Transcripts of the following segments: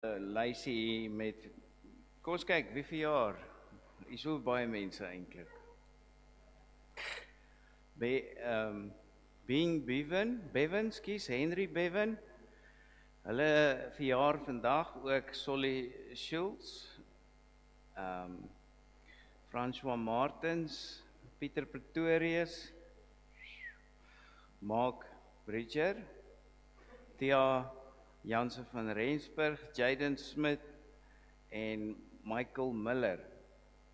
Lysie hier met, kom ons kyk, wie verjaar? Hier is so baie mense eintlik. Being Bevan, Henry Bevan. Hulle verjaar vandag ook Solly Schultz, François Martens, Pieter Pretorius, Mark Bridger, Thea Jansen van Rensburg, Jaden Smith en Michael Miller.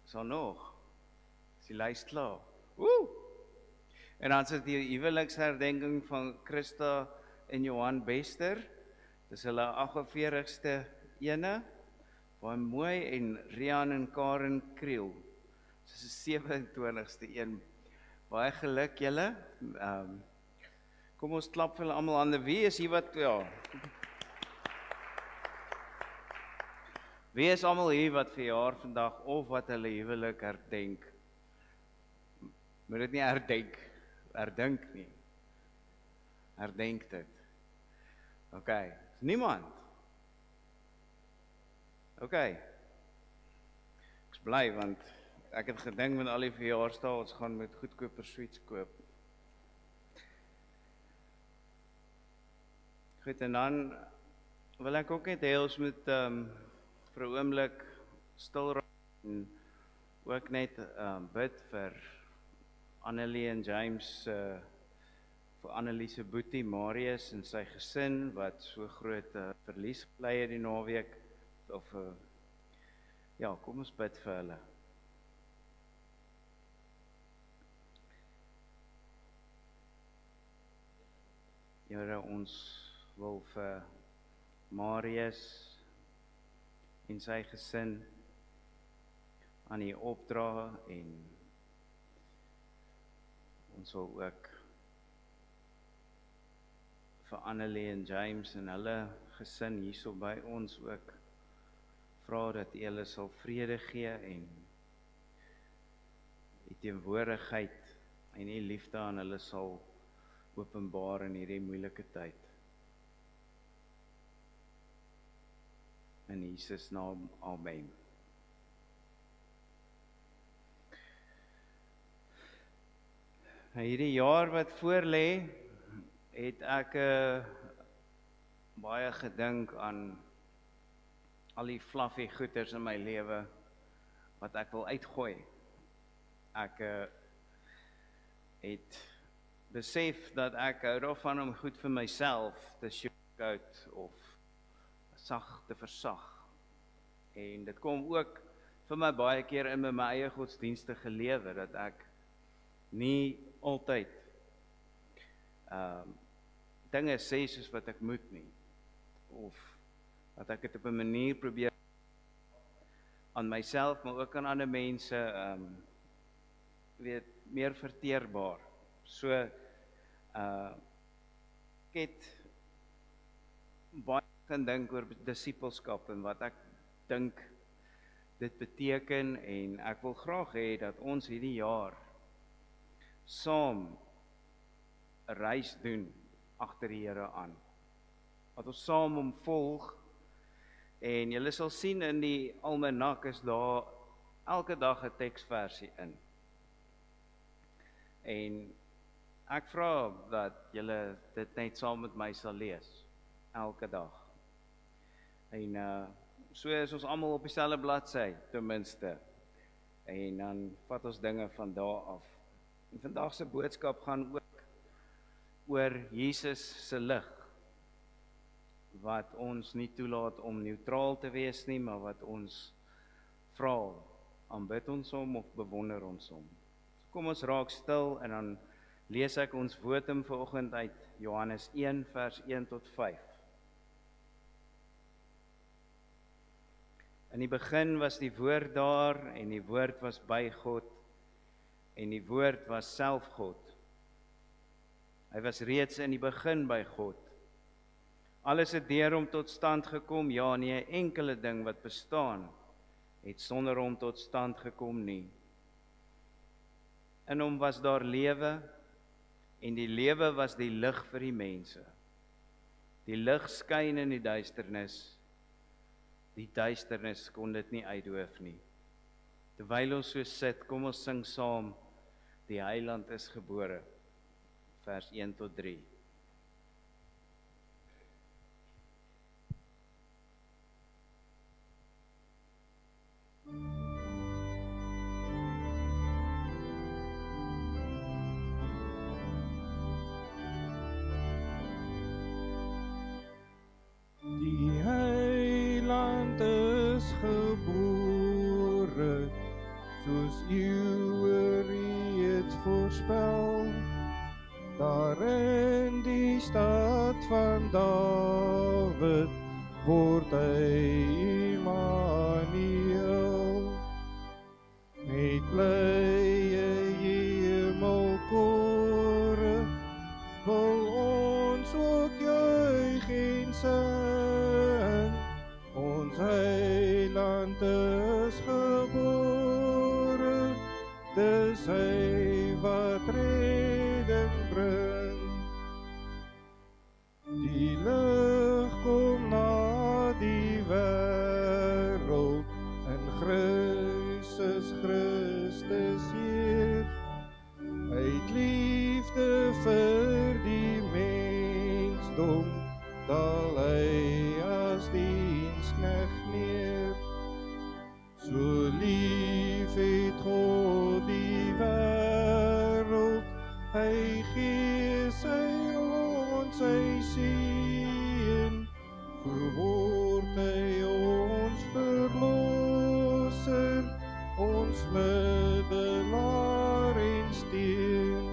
Is daar nog? Is die lys klaar? Woe! En dan sit die huweliksherdenking van Christa en Johan Bester. Dis hulle 48ste ene. Baie mooi, en Rian en Karen Kriel. Dis die 27ste een. Baie geluk julle. Kom ons klap vir hulle almal hande. Wie is hier wat Wie is almal hier wat verjaar vandag of wat hulle huwelik herdenk? Moet dit nie herdink nie. Herdenk dit. OK, is niemand? OK. Ek's bly want ek het gedink met al die verjaarsdae ons gaan met goedkoper sweets koop. Goed, en dan wil ek ook net hê ons moet vir 'n oomblik stil raak en ook net bid vir Annelie en James, vir Annelie se boetie Marius en sy gesin wat so groot verlies gely het die naweek. Of ja, kom ons bid vir hulle. Here, ons wil vir Marius en sy gesin aan U opdra, en ons wil ook vir Annelie en James en hulle gesin hierso by ons ook vra dat U hulle sal vrede gee en U teenwoordigheid en U liefde aan hulle sal openbaar in hierdie moeilike tyd. In Jesus naam, amen. Hierdie jaar wat voorlê, het ek baie gedink aan al die fluffy goeders in my lewe wat ek wil uitgooi. Ek het besef dat ek hou daarvan om goed vir myself te sugarcoat of sag te versag. En dit kom ook vir my baie keer in my eie godsdienstige lewe, dat ek nie altyd dinge sê soos wat ek moet nie, of dat ek dit op 'n manier probeer aan myself, maar ook aan ander mense meer verteerbaar. So ek het baie gaan dink oor disippelskap en wat ek dink dit beteken, en ek wil graag hê dat ons hierdie jaar saam 'n reis doen agter die Here aan. Dat ons saam hom volg, en julle sal sien in die almanak is daar elke dag 'n teksversie in. En ek vra dat julle dit net saam met my sal lees elke dag. En so is ons almal op dieselfde bladsy ten minste. En dan vat ons dinge van daar af. En vandag se boodskap gaan ook oor Jesus se lig, wat ons nie toelaat om neutraal te wees nie, maar wat ons vra, aanbid ons hom of bewonder ons hom. So kom ons raak stil en dan lees ek ons wotum vanoggend uit Johannes 1 vers 1 tot 5. In die begin was die woord daar, en die woord was by God, en die woord was self God. Hy was reeds in die begin by God. Alles het deur hom tot stand gekom, ja, nie 'n enkele ding wat bestaan het sonder hom tot stand gekom nie. In hom was daar lewe, en die lewe was die lig vir die mense. Die lig skyn in die duisternis, Die duisternis kon dit nie uitdoof nie. Terwyl ons so sit, kom ons sing saam, die Heiland is gebore, vers 1 tot 3. Die Heiland is gebore, soos eeuwe reeds voorspel, daar in die stad van Dawid word hy Immanuel. Met blye hemelkore wil ons ook juig en sing, ons Heiland is gebore, dis hy wat redding bring. Die lig kom na die wêreld, in Christus Heer, uit liefde vir die mensdom, daal hy as diensknegt neer. So lief het God die wêreld, hy gee sy sy seun, verword hy ons verlosser, ons middelaar en steun.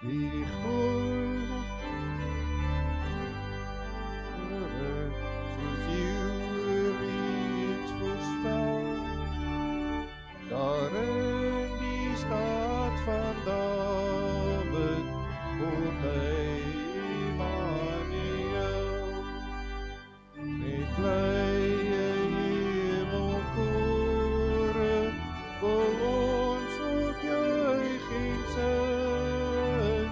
Die soos eeuwe reeds voorspel, daar in die stad van Dawid word hy Immanuel. Met blye hemelkore wil ons ook juig en sing,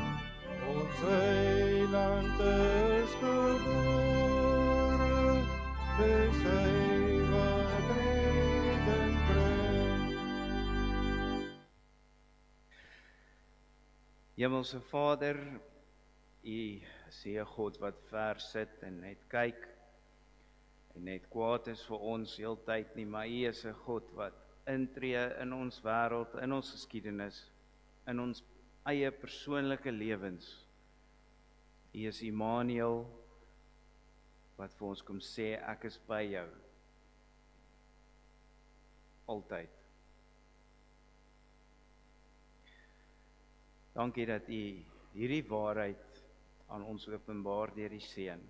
ons Heiland is gebore, dis hy wat redding bring. Hemelse Vader, U is nie 'n God wat ver sit en net kyk en net kwaad is vir ons heeltyd nie, maar U is 'n God wat intree in ons wêreld, in ons geskiedenis, in ons eie persoonlike lewens. U is Immanuel wat vir ons kom sê, ek is by jou. Altyd. Dankie dat U hierdie waarheid aan ons openbaar deur die Seun.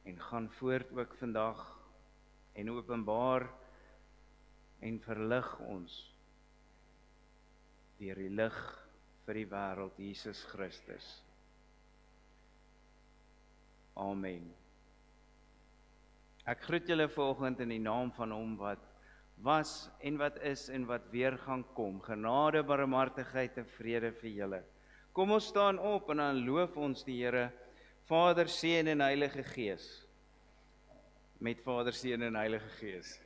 En gaan voort ook vandag en openbaar en verlig ons deur die lig vir die wêreld, Jesus Christus. Amen. Ek groet julle vanoggend in die naam van Hom wat was en wat is en wat weer gaan kom. Genade, barmhartigheid en vrede vir julle. Kom ons staan op en dan loof ons die Here, Vader, Seun en Heilige Gees. Met Vader, Seun en Heilige Gees.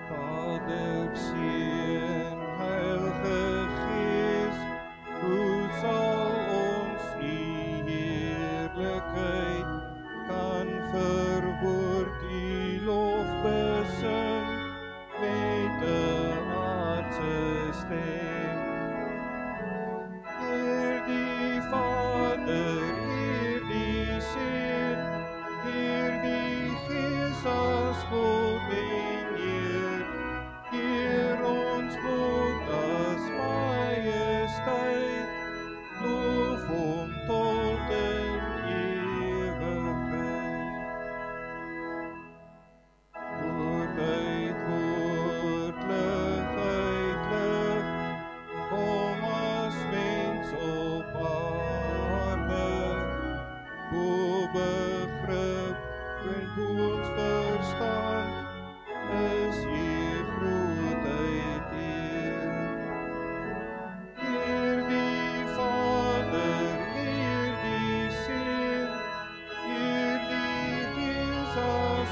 Vader, Seun, Heilige Gees, hoe sal ons U heerlikheid kan verwoord, U lof besing?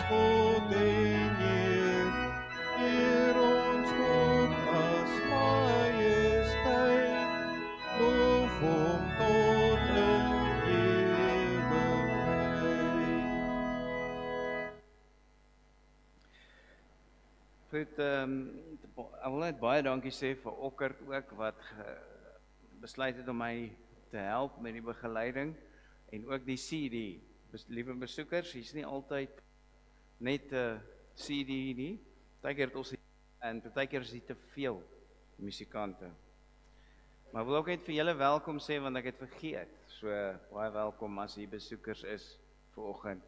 God en Heer, eer ons God as majesteit, loof hom tot in ewigheid. Goed, ek wil net baie dankie sê vir Okkert ook wat besluit het om my te help met die begeleiding en ook die CD. Liewe besoekers, hier's nie altyd net 'n CD nie. Partykeer het ons en partykeer is dit te veel musikante. Maar ek wil ook net vir julle welkom sê want ek het vergeet. So baie welkom as hier besoekers is vanoggend.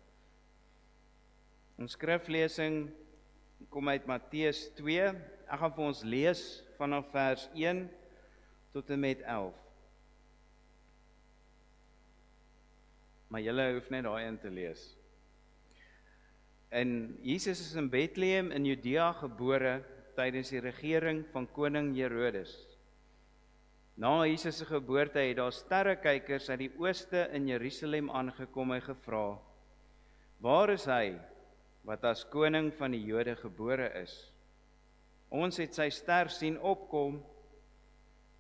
Ons skriflesing kom uit Matteus 2. Ek gaan vir ons lees vanaf vers 1 tot en met 11. Maar julle hoef net daai in te lees. En Jesus is in Bethlehem in Judea gebore tydens die regering van koning Herodes. Na Jesus se geboorte het daar sterrekykers uit die ooste in Jerusalem aangekom en gevra: "Waar is hy wat as koning van die Jode gebore is? Ons het sy ster sien opkom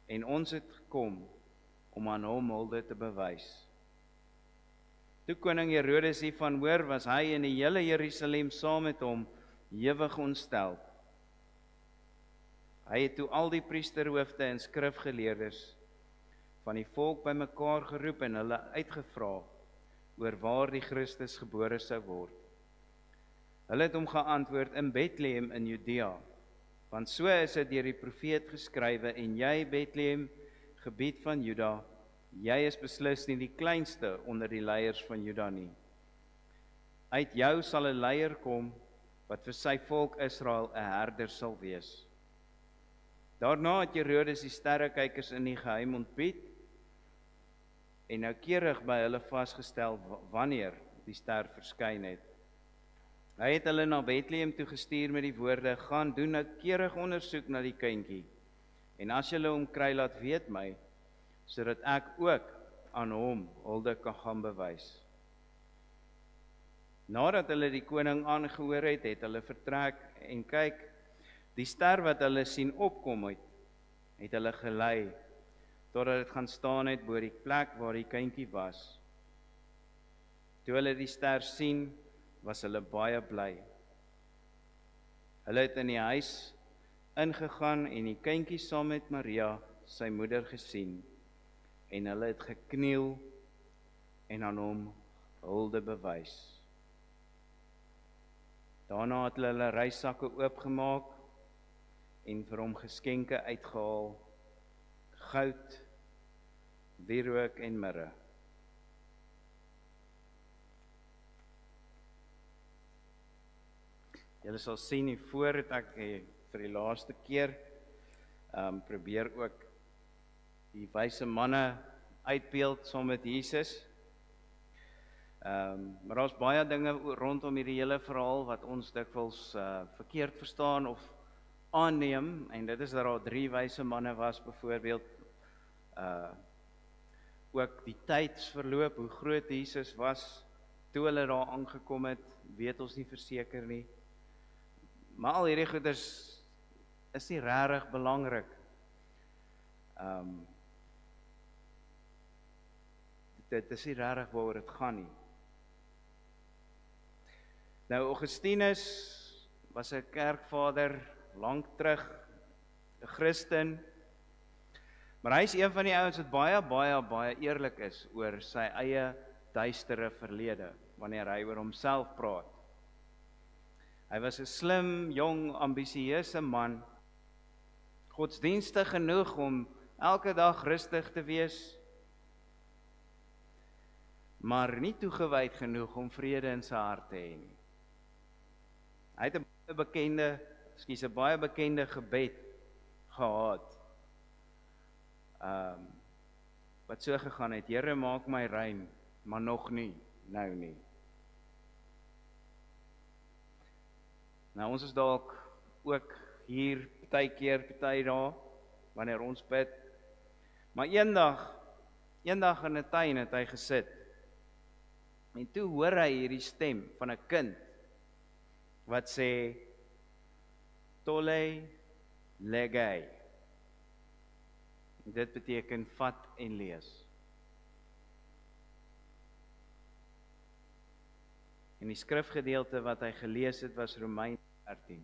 en ons het gekom om aan hom hulde te bewys." Toe koning Herodes hiervan hoor, was hy en die hele Jerusalem saam met hom ewig ontstel. Hy het toe al die priesterhoofde en skrifgeleerdes van die volk bymekaar geroep en hulle uitgevra oor waar die Christus gebore sou word. Hulle het hom geantwoord: in Bethlehem in Judea, want so is dit deur die profeet geskrywe: en jy, Bethlehem, gebied van Juda, jy is beslis nie die kleinste onder die leiers van Juda nie. Uit jou sal 'n leier kom wat vir sy volk Israel 'n herder sal wees. Daarna het Herodes die sterrekykers in die geheim ontbied en noukeurig by hulle vasgestel wanneer die ster verskyn het. Hy het hulle na Bethlehem toe gestuur met die woorde: gaan doen noukeurig ondersoek na die kindjie, en as julle hom kry, laat weet my, sodat ek ook aan hom hulde kan gaan bewys. Nadat hulle die koning aangehoor het, het hulle vertrek en kyk, die ster wat hulle sien opkom het hulle gelei, totdat dit gaan staan het bo die plek waar die kindjie was. Toe hulle die ster sien, was hulle baie bly. Hulle het in die huis ingegaan en die kindjie saam met Maria, sy moeder, gesien. En hulle het gekniel en aan hom hulde bewys. Daarna het hulle reissakke oopgemaak en vir hom geskenke uitgehaal: goud, wierook en mirre. Julle sal sien hiervoor het ek vir die laaste keer probeer ook die wyse manne uitbeeld saam met Jesus. Maar daar's baie dinge rondom hierdie hele verhaal wat ons dikwels verkeerd verstaan of aanneem, en dit is dat daar 3 wyse manne was byvoorbeeld. Ook die tydsverloop, hoe groot Jesus was toe hulle daar aangekom het, weet ons nie verseker nie. Maar al hierdie goeders is nie regtig belangrik. Dit is nie regtig waaroor dit gaan nie. Nou, Augustinus was 'n kerkvader lank terug, 'n Christen, maar hy is een van die ouens wat baie eerlik is oor sy eie duistere verlede, wanneer hy oor homself praat. Hy was 'n slim, jong, ambisieuse man, godsdienstig genoeg om elke dag rustig te wees, maar nie toegewyd genoeg om vrede in sy hart te hê nie. Hy het 'n baie bekende gebed gehad, wat so gegaan het: Here, maak my rein, maar nog nie, nou nie. Nou, ons is dalk ook hier party daar, wanneer ons bid, maar eendag in 'n tuin het hy gesit, en toe hoor hy hierdie stem van 'n kind wat sê tolle legei. Dit beteken vat en lees. En die skrifgedeelte wat hy gelees het was Romeine 13.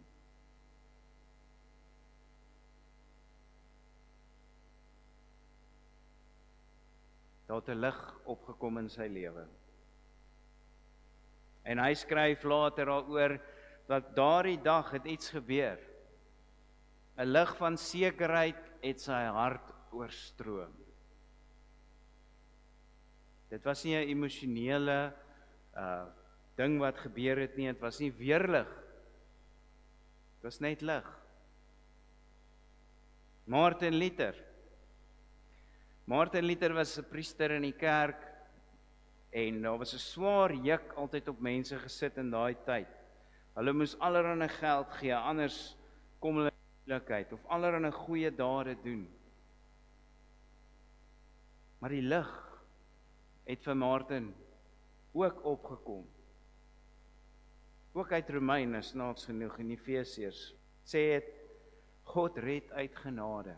Daar het 'n lig opgekom in sy lewe. En hy skryf later daaroor dat daardie dag het iets gebeur. 'n Lig van sekerheid het sy hart oorstroom. Dit was nie 'n emosionele ding wat gebeur het nie, dit was nie weerlig. Dit was net lig. Martin Luther was 'n priester in die kerk en daar was 'n swaar juk altyd op mense gesit in daai tyd. Hulle moes allerlei geld gee, anders kom hulle in moeilikheid of allerlei goeie dade doen. Maar die lig het vir Martin ook opgekom. Ook uit Romeine, snaaks genoeg, in Efesiërs, sê het, God red uit genade,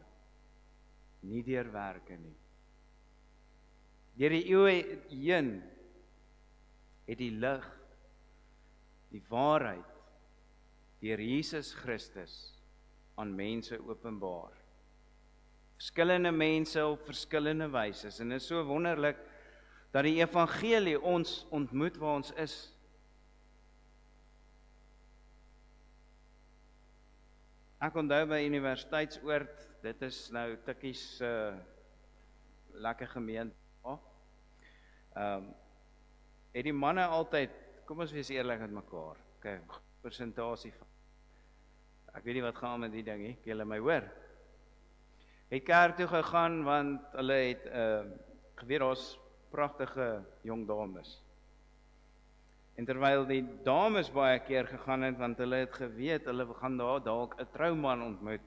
nie deur werke nie. Deur die eeue heen het die lig, die waarheid, deur Jesus Christus aan mense openbaar. Verskillende mense op verskillende wyse, en dit is so wonderlik dat die evangelie ons ontmoet waar ons is. Ek onthou by Universiteitsoord, dit is nou tikkies lekker gemeente. Het die manne altyd, kom ons wees eerlik met mekaar, okay, persentasie van, ek weet nie wat gaan met die ding nie, julle my hoor. Het kerk toe gegaan, want hulle het, geweet ons pragtige jong dames. En terwyl die dames baie keer gegaan het, want hulle het geweet, hulle gaan daar dalk 'n trouman ontmoet.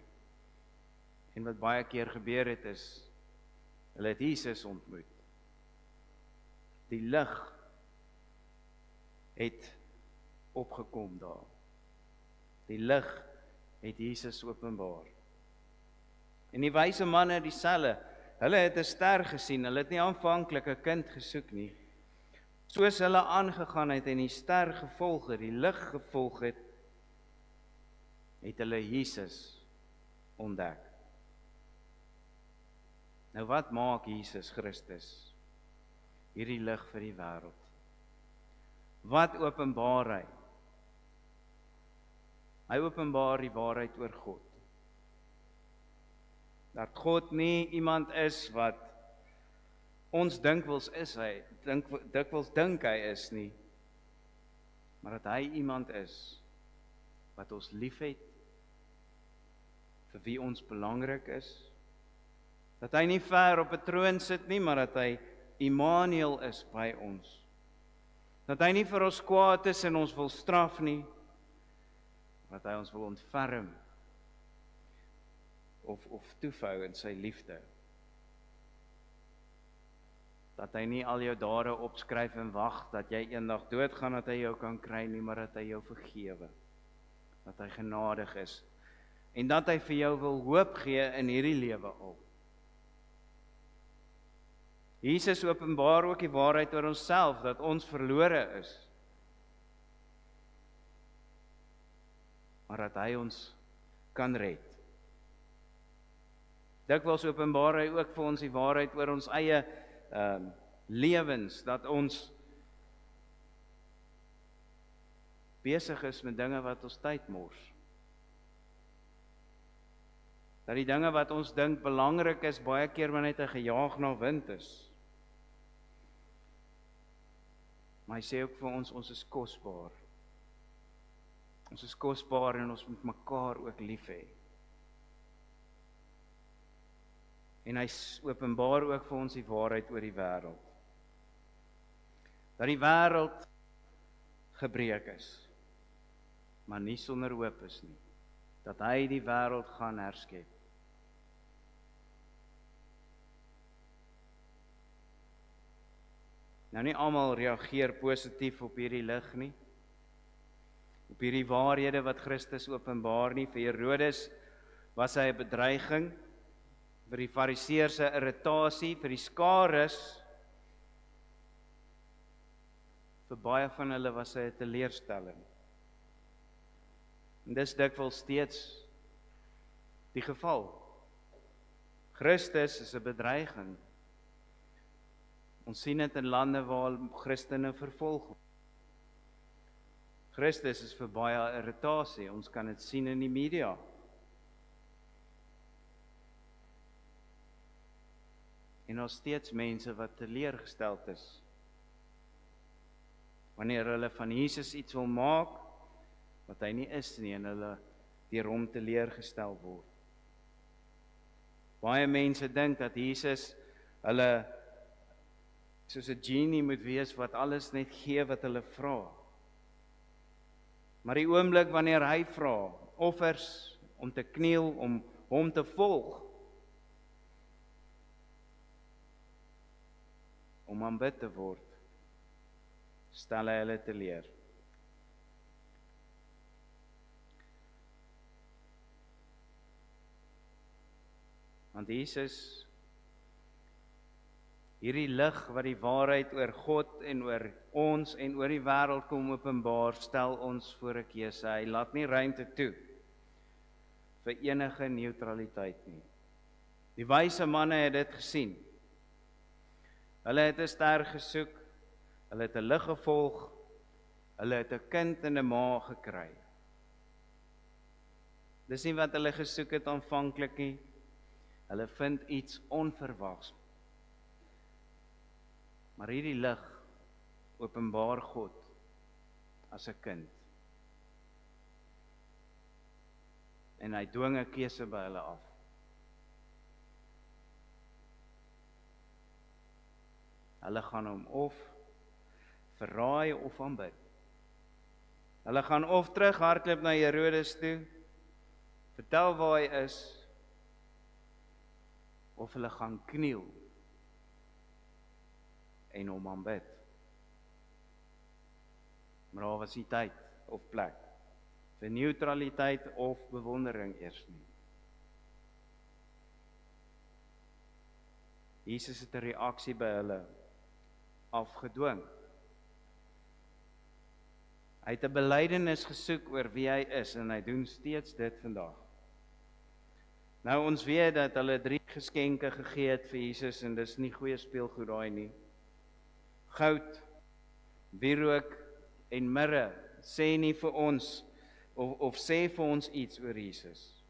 En wat baie keer gebeur het is, hulle het Jesus ontmoet. Die lig het opgekom daar. Die lig het Jesus openbaar. En die wyse manne dieselfde, hulle het 'n ster gesien, hulle het nie aanvanklik 'n kind gesoek nie. Soos hulle aangegaan het en die ster gevolg het, die lig gevolg het, het hulle Jesus ontdek. Nou wat maak Jesus Christus hierdie lig vir die wêreld? Wat openbaar hy? Hy openbaar die waarheid oor God. Dat God nie iemand is wat ons dikwels is hy, dikwels dink hy is nie, maar dat hy iemand is wat ons liefhet, vir wie ons belangrik is, dat hy nie ver op 'n troon sit nie, maar dat hy Immanuel is by ons, dat hy nie vir ons kwaad is en ons wil straf nie, dat hy ons wil ontferm, of toevou in sy liefde. Dat hy nie al jou dade opskryf en wag dat jy eendag doodgaan dat hy jou kan kry nie, maar dat hy jou vergewe. Dat hy genadig is. En dat hy vir jou wil hoop gee in hierdie lewe al. Jesus openbaar ook die waarheid oor onsself, dat ons verlore is. Maar dat hy ons kan red. Dikwels openbaar hy ook vir ons die waarheid oor ons eie lewens, dat ons besig is met dinge wat ons tyd mors. Dat die dinge wat ons dink belangrik is, baie keer maar net 'n gejaag na wind is. Maar hy sê ook vir ons is kosbaar. Ons is kosbaar en ons moet mekaar ook lief hê. En hy openbaar ook vir ons die waarheid oor die wêreld. Dat die wêreld gebreek is, maar nie sonder hoop is nie. Dat hy die wêreld gaan herskep. Nou nie almal reageer positief op hierdie lig nie. op hierdie waarhede wat Christus openbaar nie. Vir Herodes was hy 'n bedreiging, vir die Fariseërs 'n irritasie, vir die skares, vir baie van hulle was hy 'n teleurstelling. En dis dikwels steeds die geval. Christus is 'n bedreiging. Ons sien dit in lande waar Christene vervolg word. Christus is vir baie irritasie. Ons kan dit sien in die media. En nog steeds mense wat teleurgesteld is. Wanneer hulle van Jesus iets wil maak, wat hy nie is nie, en hulle deur hom teleurgestel word. Baie mense dink dat Jesus hulle soos 'n genie moet wees wat alles net gee wat hulle vra. Maar die oomblik wanneer hy vra, offers om te kniel, om hom te volg, om aanbid te word, stel hy hulle teleur. Want Jesus, hierdie lig wat die waarheid oor God en oor ons en oor die wêreld kom openbaar, stel ons voor 'n keuse. Hy laat nie ruimte toe vir enige neutraliteit nie. Die wyse manne het dit gesien. Hulle het 'n ster gesoek, hulle het 'n lig gevolg, hulle het 'n kind en 'n ma gekry. Dis nie wat hulle gesoek het aanvanklik nie. Hulle vind iets onverwags. Maar hierdie lig openbaar God as 'n kind. En hy dwing 'n keuse by hulle af. Hulle gaan hom of verraai of aanbid. Hulle gaan of terughardloop na Herodes toe, vertel waar hy is, of hulle gaan kniel en hom aanbid. Maar daar was nie tyd of plek vir neutraliteit of bewondering eers nie. Jesus het 'n reaksie by hulle afgedwing. Hy het 'n belydenis gesoek oor wie hy is en hy doen steeds dit vandag. Nou ons weet dat hulle 3 geskenke gegee het vir Jesus en dis nie goeie speelgoed daai nie. Goud, wierook en mirre sê nie vir ons of sê vir ons iets oor Jesus.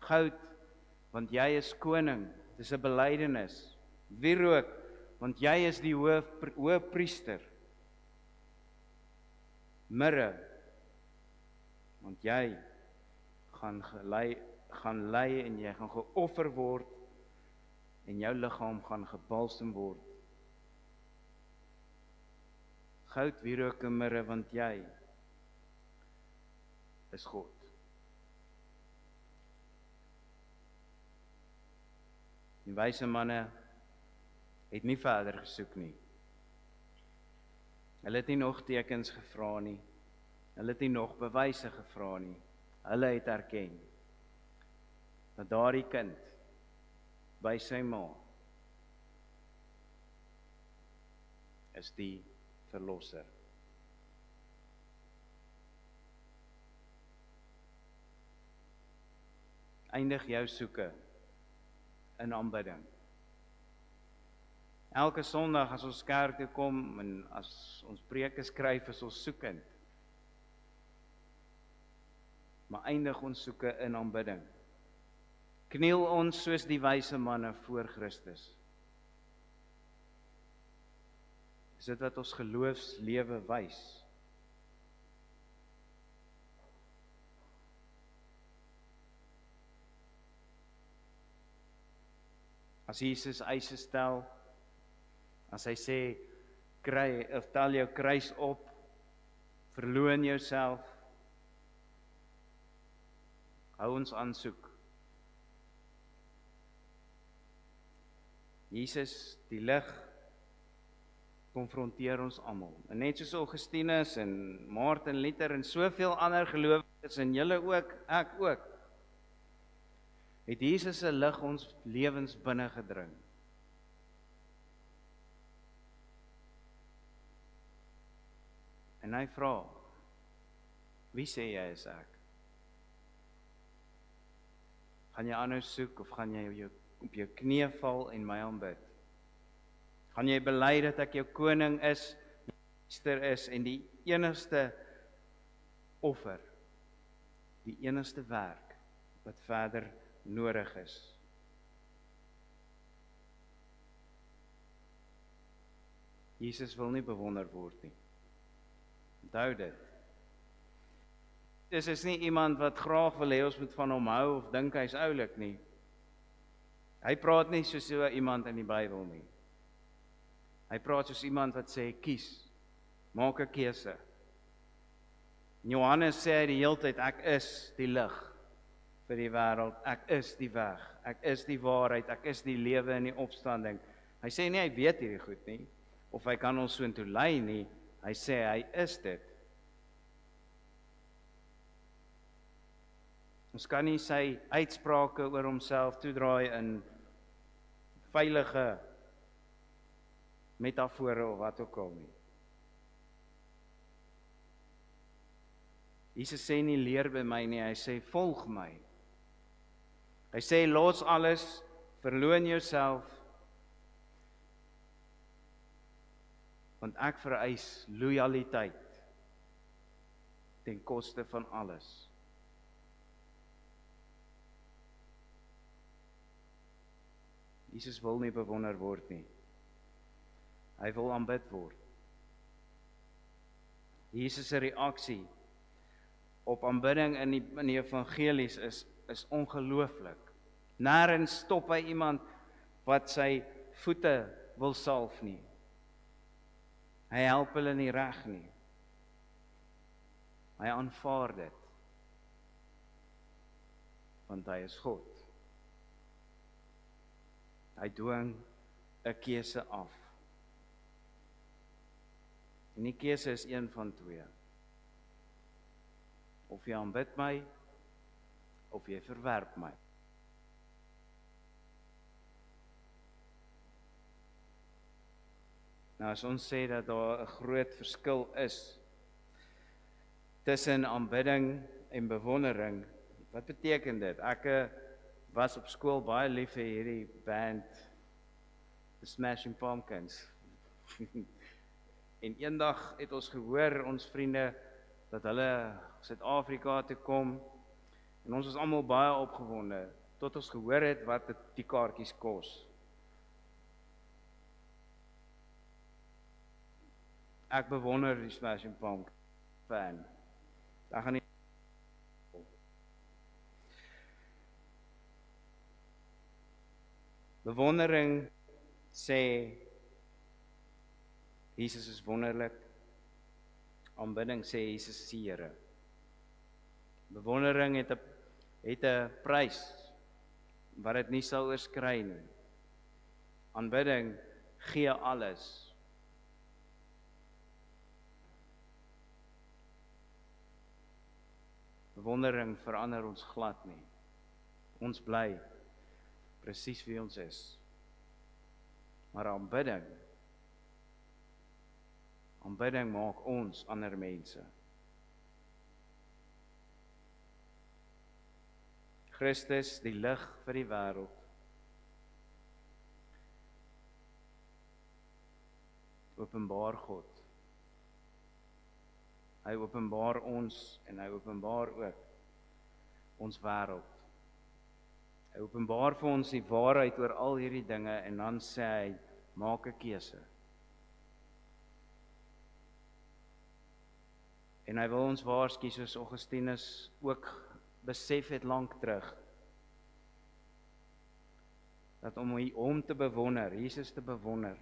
Goud, want jy is koning, dis 'n belydenis. Wierook, want jy is die hoëpriester. Mirre, want jy gaan lei en jy gaan geoffer word en jou liggaam gaan gebalsem word. Goud, wierook en mirre, want jy is God. Die wyse manne het nie verder gesoek nie. Hulle het nie nog tekens gevra nie. Hulle het nie nog bewyse gevra nie. Hulle het erken dat daardie kind by sy ma is die verlosser. Eindig jou soeke in aanbidding. Elke Sondag as ons kerk toe kom en as ons preke skryf, is ons soekend. Maar eindig ons soeke in aanbidding. Kniel ons soos die wyse manne voor Christus. Is dit wat ons geloofslewe wys? As Jesus eise stel, as hy sê, tel jou kruis op, verloon jouself, hou ons aansoek. Jesus, die lig konfronteer ons almal. En net soos Augustinus en Martin Luther en soveel ander gelowiges en julle ook, ek ook, het Jesus se lig ons lewens binne gedring. En hy vra, wie sê jy is ek? Gaan jy aanhou soek of gaan jy op jou knieë val en my aanbid? Gaan jy bely dat ek jou koning is, meester is en die enigste offer, die enigste werk wat verder nodig is? Jesus wil nie bewonder word nie. Onthou dit. Dit is nie iemand wat graag wil hê ons moet van hom hou of dink hy's oulik nie. Hy praat nie soos so iemand in die Bybel nie. Hy praat soos iemand wat sê, kies, maak 'n keuse. Johannes sê die hele tyd, ek is die lig vir die wêreld, ek is die weg, ek is die waarheid, ek is die lewe en die opstanding. Hy sê nie hy weet hierdie goed nie, of hy kan ons soontoe lei nie, hy sê hy is dit. Ons kan nie sy uitsprake oor homself toedraai in veilige metafore of wat ook al nie. Jesus sê nie leer by my nie, hy sê volg my. Hy sê los alles, verloon jouself, want ek vereis lojaliteit ten koste van alles. Jesus wil nie bewonder word nie. Hy wil aanbid word. Jesus se reaksie op aanbidding in die evangelies is ongelooflik. Nêrens stop hy iemand wat sy voete wil salf nie. Hy help hulle nie reg nie. Hy aanvaar dit. Want hy is God. Hy dwing 'n keuse af. En die keuse is een van twee. Of jy aanbid my, of jy verwerp my. Nou as ons sê dat daar 'n groot verskil is tussen aanbidding en bewondering, wat beteken dit? Ek was op skool baie lief vir hierdie band, The Smashing Pumpkins. En eendag het ons gehoor, ons vriende, dat hulle Suid-Afrika toe kom, en ons was almal baie opgewonde, tot ons gehoor het wat die kaartjies kos. Ek bewonder die Smashing Pumpkins fan. Ek gaan nie bewondering sê Jesus is wonderlik. Aanbidding sê Jesus is die Here. Bewondering het 'n prys wat dit nie sal oorskry nie. Aanbidding gee alles. Bewondering verander ons glad nie. Ons bly presies wie ons is. Maar aanbidding maak ons ander mense. Christus, die lig vir die wêreld. Openbaar God. Hy openbaar ons en hy openbaar ook ons wêreld. Hy openbaar vir ons die waarheid oor al hierdie dinge en dan sê hy, maak 'n keuse. En hy wil ons waarsku soos Augustinus ook besef het lank terug, dat om hom te bewonder, Jesus te bewonder,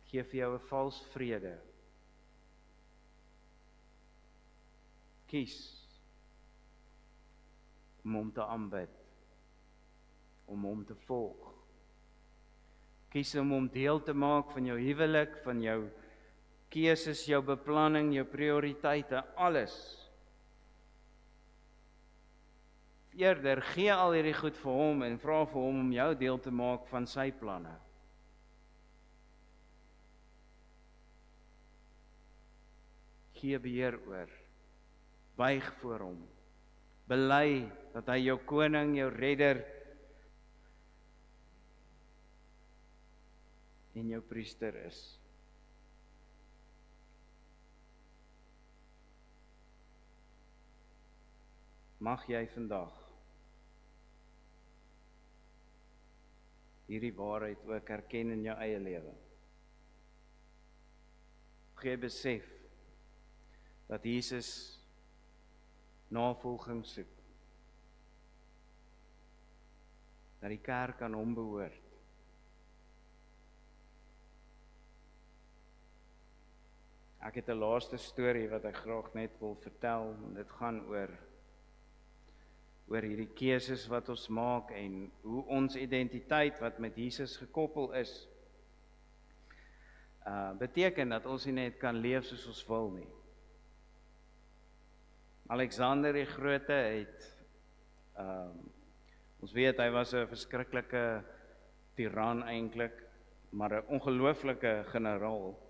gee vir jou 'n vals vrede. Kies om hom te aanbid, om hom te volg, Kies om deel te maak van jou huwelik, van jou keuses, jou beplanning, jou prioriteite, alles. Eerder gee al hierdie goed vir hom en vra vir hom om jou deel te maak van sy planne. Gee beheer oor, buig voor hom, bely dat hy jou koning, jou redder en jou priester is. Mag jy vandag hierdie waarheid ook erken in jou eie lewe. Mag jy besef dat Jesus navolging soek. Dat die kerk aan hom behoort. Ek het 'n laaste storie wat ek graag net wil vertel. Dit gaan oor hierdie keuses wat ons maak en hoe ons identiteit wat met Jesus gekoppel is, beteken dat ons nie net kan leef soos ons wil nie. Alexander die Grote het, ons weet hy was 'n verskriklike tiran eintlik, maar 'n ongelooflike generaal.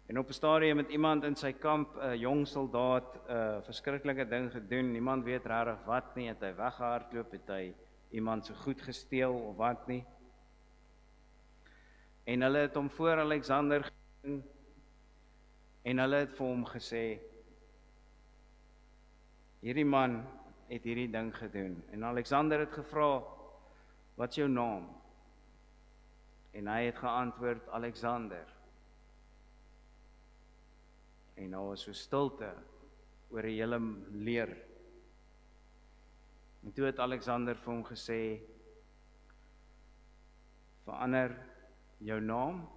En op 'n stadium het iemand in sy kamp, 'n jong soldaat, 'n verskriklike ding gedoen. Niemand weet regtig wat nie, het hy weggehardloop, het hy iemand se goed gesteel of wat nie. En hulle het hom voor Alexander gebring en hulle het vir hom gesê, hierdie man het hierdie ding gedoen. En Alexander het gevra, wat is jou naam? En hy het geantwoord, Alexander. En daar was so stilte oor die hele leer. En toe het Alexander vir hom gesê, verander jou naam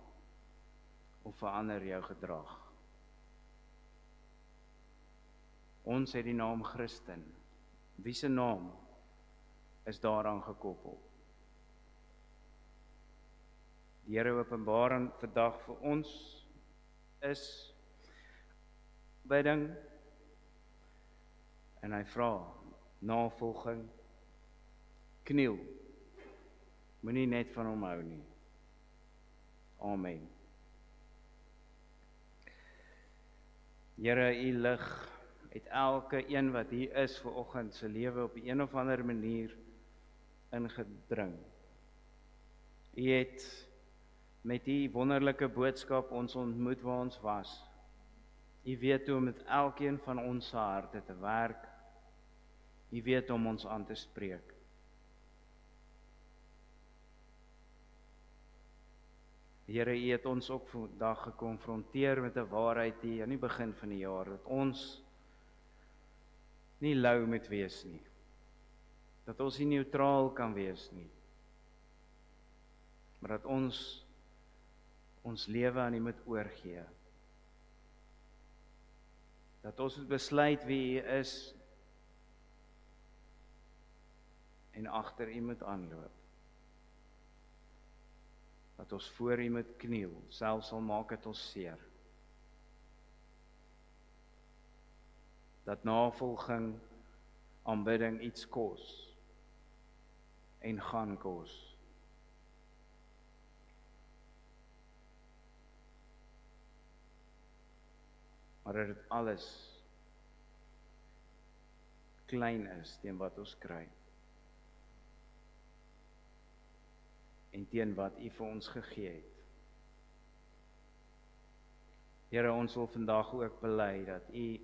of verander jou gedrag. Ons het die naam Christen. Wie se naam is daaraan gekoppel? Die Here openbaar vandag vir ons is bidding en hy vra navolging, kniel, moenie net van hom hou nie. Amen. Here, u lig het elke een wat hier is vanoggend se lewe op 'n of ander manier ingedring. U het met die wonderlike boodskap ons ontmoet waar ons was. U weet hoe om met elkeen van ons se harte te werk. U weet om ons aan te spreek. Here, u het ons ook vandag gekonfronteer met 'n waarheid hier aan die begin van die jaar, dat ons nie lou moet wees nie. Dat ons nie neutraal kan wees nie. Maar dat ons lewe aan u moet oorgee. Dat ons moet besluit wie u is en agter u moet aanloop. Dat ons voor u moet kniel, selfs al maak dit ons seer. Dat navolging, aanbidding iets kos en gaan kos. Maar dat dit alles klein is teen wat ons kry. En teen wat u vir ons gegee het. Here, ons wil vandag ook bely dat u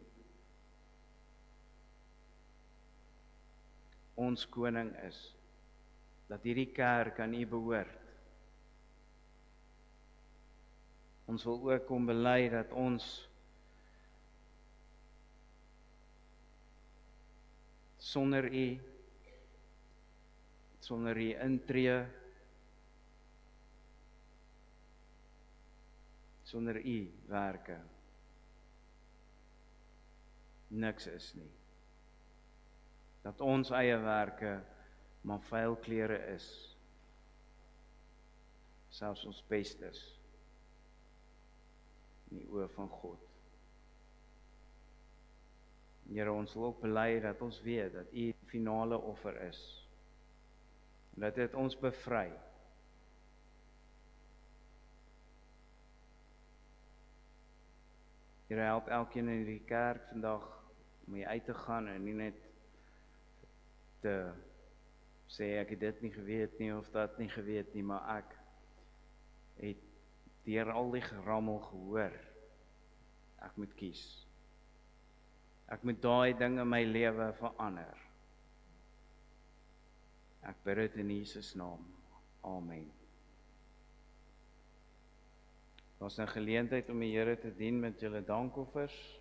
ons koning is, dat hierdie kerk aan u behoort. Ons wil ook kom bely dat ons sonder u intree, sonder u werke, niks is nie. Dat ons eie werke maar vuil klere is. selfs ons bestes in die oë van God. Here, ons wil ook bely dat ons weet dat U die finale offer is. En dat dit ons bevry. Here, help elkeen in die kerk vandag om hier uit te gaan en nie net te sê ek het dit nie geweet nie of dat nie geweet nie, maar ek het deur al die gerammel gehoor. Ek moet kies. Ek moet daai ding in my lewe verander. Ek bid dit in Jesus naam. Amen. Daar's 'n geleentheid om die Here te dien met julle dankoffers.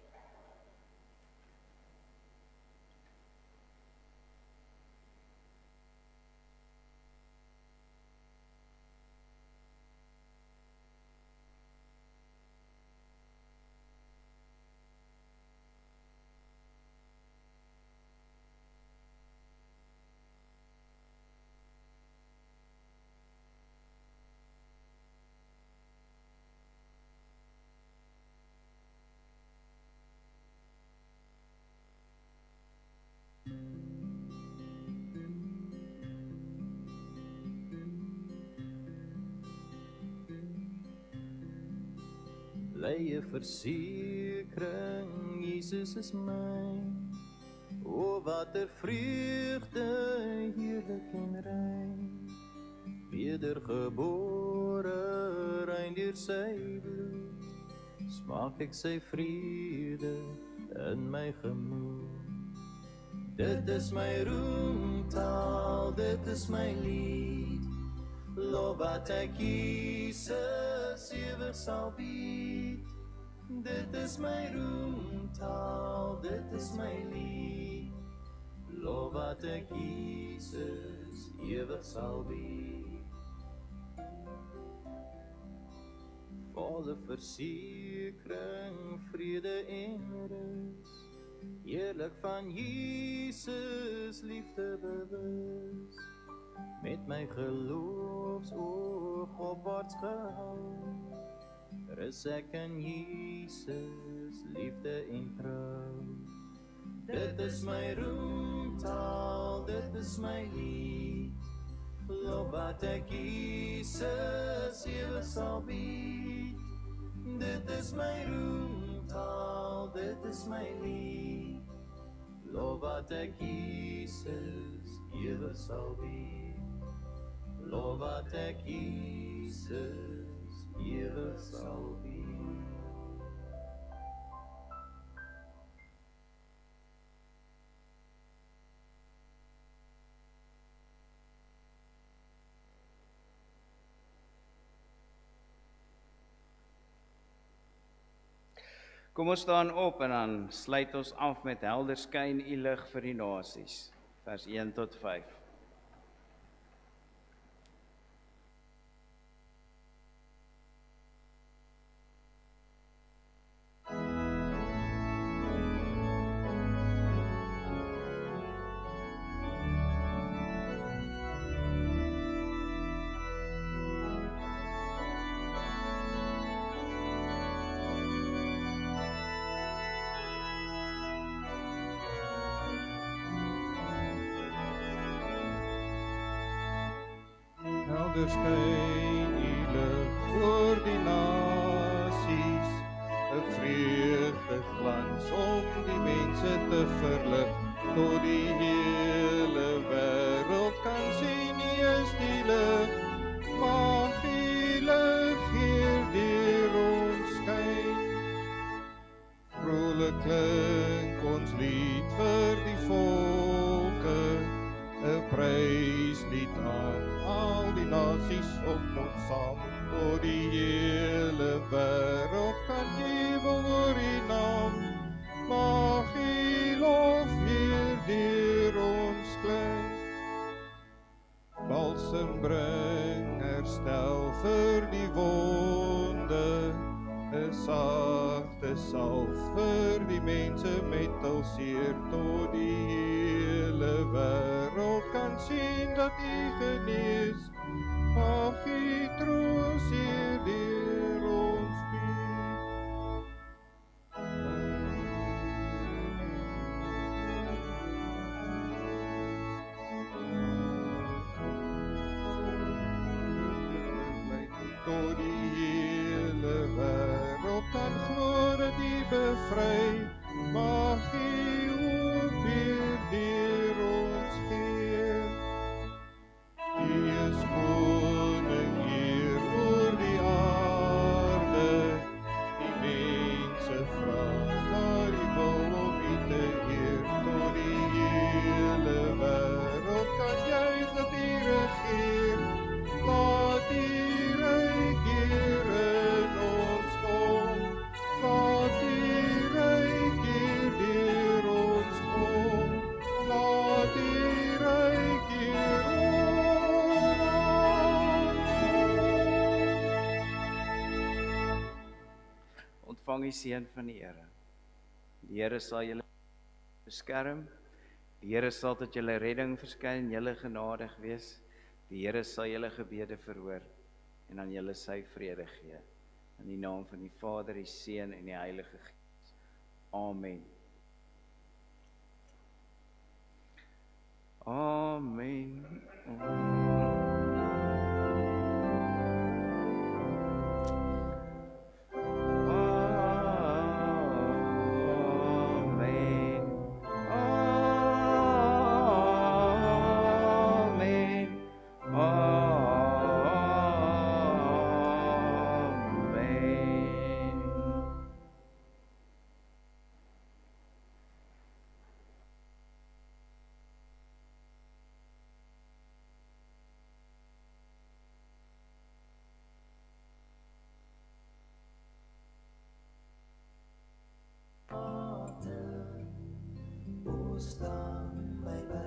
Leie versekering, Jesus is myn. O, wat 'n vreugde, heerlik en rein. Wedergebore, rein deur sy bloed, smaak ek sy vrede in my gemoed. Dit is my roemtaal, dit is my lied, lof wat ek Jesus ewig sal bied. Dit is my roemtaal, dit is my lied, lof wat ek Jesus ewig sal bied. Volle versekering, vrede en rus, heerlik van Jesus liefde bewus, met my geloofsoog opwaarts gehou, rus ek in Jesus liefde en trou. Dit is my roemtaal, dit is my lied, lof wat ek Jesus ewig sal bied. Dit is my roemtaal, dit is my lied, lof wat ek Jesus ewig sal bied. Lof wat ek Jesus ewig sal bied. Kom ons staan op en dan sluit ons af met helder skyn u lig vir die nasies. Vers 1 tot 5. Helder skyn u lig oor die nasies, 'n vreugdeglans om die mense te verlig, tot die hele wêreld kan sien u is die lig, mag u lig hier deur ons skyn. Vrolik klink ons lied vir die volke, 'n pryslied aan al die nasies op ons saam, tot die hele wêreld kan jubel oor u naam, mag u lof weer deur ons klink. Balsem bring herstel vir die wonde, 'n sagte salf vir die mense met al seer, tot die hele wêreld kan sien dat u genees. mag U troos hierdeur ons bied. Tot die hele wêreld kan glo dat U bevry, mag U ook weer deur ons gee. U is koning hier oor die aarde, die mense vra naar U wil om U te eer. Tot die hele wêreld kan juig dat U regeer, laat U ryk hier in ons kom, laat U ryk hier deur ons kom, laat U ryk hier oor ons kom. Ontvang die seën van die Here. Die Here sal julle beskerm. Die Here sal tot julle redding verskyn, julle genadig wees. Die Here sal julle gebede verhoor en aan julle sy vrede gee. In die naam van die Vader, die Seun en die Heilige Gees. Amen. Amen. Staan by